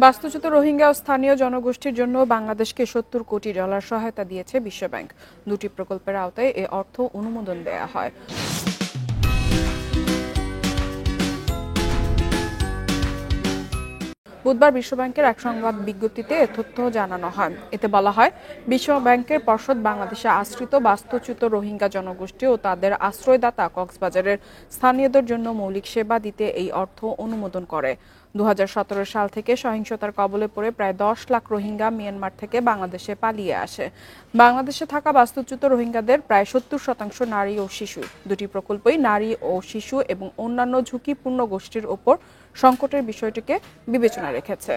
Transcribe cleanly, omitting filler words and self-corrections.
বাস্তুচ্যুত রোহিঙ্গা ও স্থানীয় জনগোষ্ঠীর জন্য বাংলাদেশকে $70 কোটি সহায়তা দিয়েছে বিশ্বব্যাংক। দুটি প্রকল্পের আওতায় এ অর্থ অনুমোদন দেয়া হয়। বুধবার বিশ্বব্যাংকের এক সংবাদ বিজ্ঞপ্তিতে এ তথ্য জানানো হয়। এতে বলা হয়, বিশ্বব্যাংকের পর্ষদ বাংলাদেশে আশ্রিত বাস্তুচ্যুত রোহিঙ্গা জনগোষ্ঠী ও তাদের আশ্রয়দাতা কক্সবাজারের স্থানীয়দের জন্য মৌলিক সেবা দিতে এই অর্থ অনুমোদন করে। 2017 সাল থেকে সহিংসতার কবলে পড়ে প্রায় 10 লাখ রোহিঙ্গা মিয়ানমার থেকে বাংলাদেশে পালিয়ে আসে। বাংলাদেশে থাকা বাস্তুচ্যুত রোহিঙ্গাদের প্রায় 70% নারী ও শিশু। দুটি প্রকল্পই নারী ও শিশু এবং অন্যান্য ঝুঁকিপূর্ণ গোষ্ঠীর ওপর সংকটের বিষয়টিকে বিবেচনায় রেখেছে।